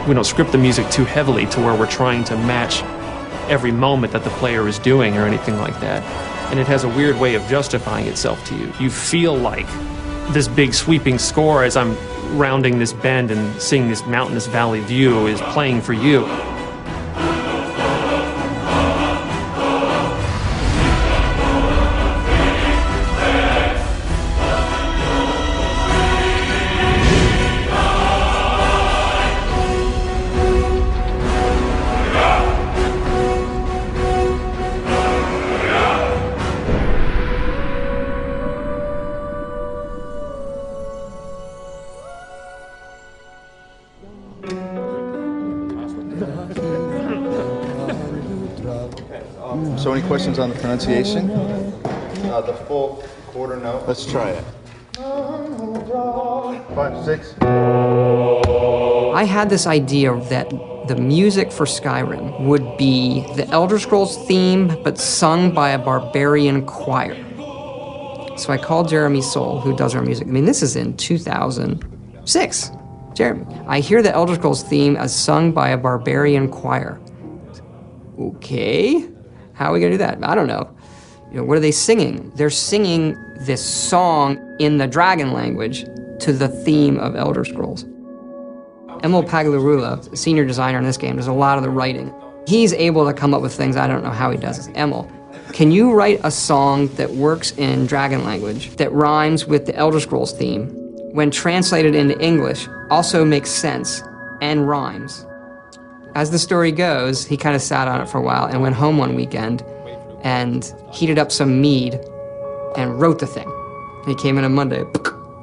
We don't script the music too heavily to where we're trying to match every moment that the player is doing or anything like that. And it has a weird way of justifying itself to you. You feel like this big sweeping score as I'm rounding this bend and seeing this mountainous valley view is playing for you. So any questions on the pronunciation? The full quarter note. Let's try it. 5, 6. I had this idea that the music for Skyrim would be the Elder Scrolls theme, but sung by a barbarian choir. So I called Jeremy Soule, who does our music. I mean, this is in 2006. Jeremy, I hear the Elder Scrolls theme as sung by a barbarian choir. Okay, how are we gonna do that? I don't know. You know, what are they singing? They're singing this song in the dragon language to the theme of Elder Scrolls. Emil Pagliarulo, senior designer in this game, does a lot of the writing. He's able to come up with things, I don't know how he does it. Emil, can you write a song that works in dragon language that rhymes with the Elder Scrolls theme, when translated into English, also makes sense and rhymes? As the story goes, he kind of sat on it for a while and went home one weekend and heated up some mead and wrote the thing. And he came in on Monday,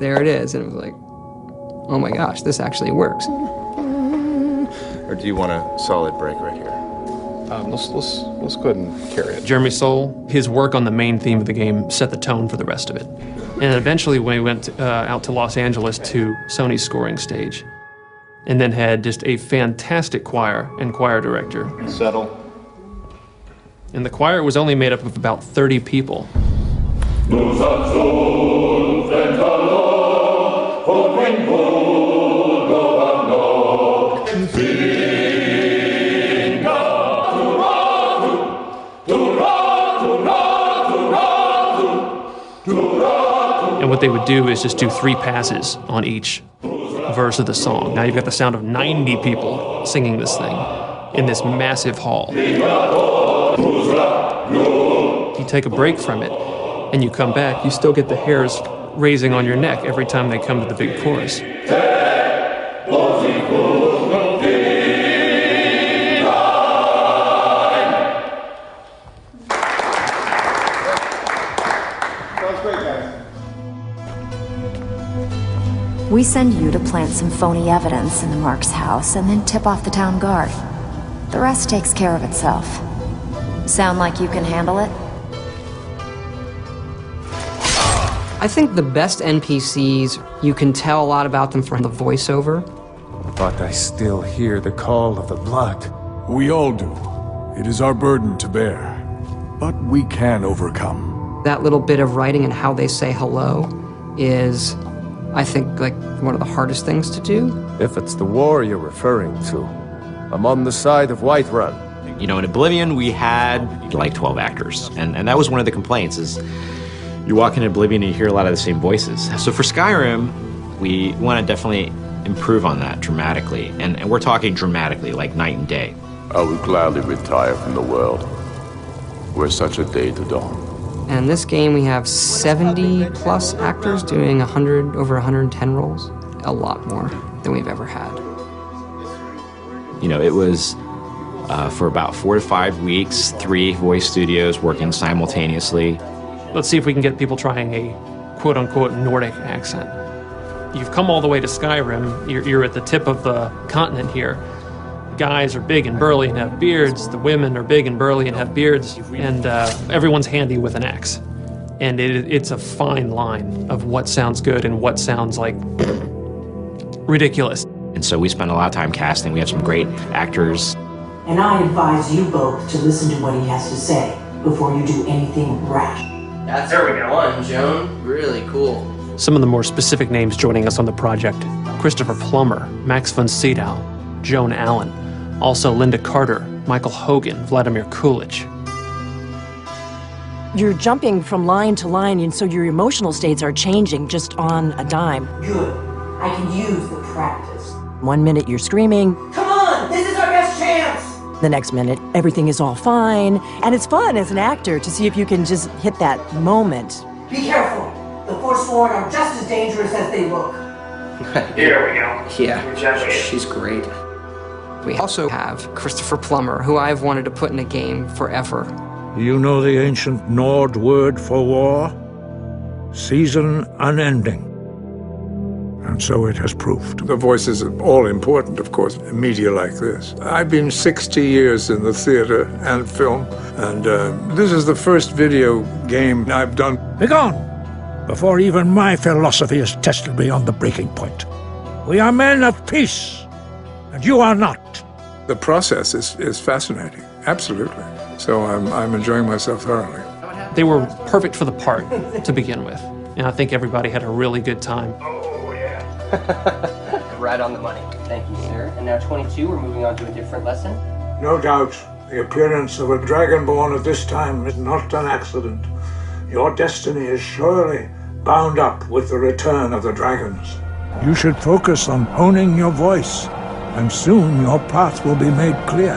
there it is, and it was like, oh my gosh, this actually works. Or do you want a solid break right here? Let's go ahead and carry it. Jeremy Soule, his work on the main theme of the game set the tone for the rest of it. And eventually we went out to Los Angeles to Sony's scoring stage, and then had just a fantastic choir and choir director. Settle. And the choir was only made up of about 30 people. And what they would do is just do 3 passes on each verse of the song. Now you've got the sound of 90 people singing this thing in this massive hall. You take a break from it and you come back, you still get the hairs raising on your neck every time they come to the big chorus. We send you to plant some phony evidence in the Mark's house and then tip off the town guard. The rest takes care of itself. Sound like you can handle it? I think the best NPCs, you can tell a lot about them from the voiceover. But I still hear the call of the blood. We all do. It is our burden to bear. But we can overcome. That little bit of writing and how they say hello is, I think, like one of the hardest things to do. If it's the war you're referring to, I'm on the side of Whiterun. You know, in Oblivion, we had like 12 actors. And that was one of the complaints is you walk into Oblivion and you hear a lot of the same voices. So for Skyrim, we want to definitely improve on that dramatically. And we're talking dramatically, like night and day. I would gladly retire from the world were such a day to dawn. And in this game, we have 70 plus actors doing over 110 roles. A lot more than we've ever had. You know, it was for about 4 to 5 weeks, 3 voice studios working simultaneously. Let's see if we can get people trying a quote-unquote Nordic accent. You've come all the way to Skyrim. You're at the tip of the continent here. Guys are big and burly and have beards. The women are big and burly and have beards. And everyone's handy with an axe. And it's a fine line of what sounds good and what sounds like ridiculous. And so we spent a lot of time casting. We have some great actors. And I advise you both to listen to what he has to say before you do anything rash. That's fun, Joan. Really cool. Some of the more specific names joining us on the project: Christopher Plummer, Max von Sydow, Joan Allen. Also Linda Carter, Michael Hogan, Vladimir Coolidge. You're jumping from line to line, and so your emotional states are changing just on a dime. Good. I can use the practice. 1 minute you're screaming. Come on! This is our best chance! The next minute, everything is all fine. And it's fun as an actor to see if you can just hit that moment. Be careful. The Forsworn are just as dangerous as they look. Here we go. Yeah, she's great. We also have Christopher Plummer, who I've wanted to put in a game forever. You know the ancient Nord word for war? Season unending. And so it has proved. The voice is all important, of course, in media like this. I've been 60 years in the theater and film, and this is the first video game I've done. Begone, before even my philosophy is tested beyond the breaking point. We are men of peace, and you are not. The process is fascinating, absolutely. So I'm enjoying myself thoroughly. They were perfect for the part to begin with, and I think everybody had a really good time. Right on the money. Thank you, sir. And now 22, we're moving on to a different lesson. No doubt, the appearance of a dragonborn at this time is not an accident. Your destiny is surely bound up with the return of the dragons. You should focus on honing your voice, and soon your path will be made clear.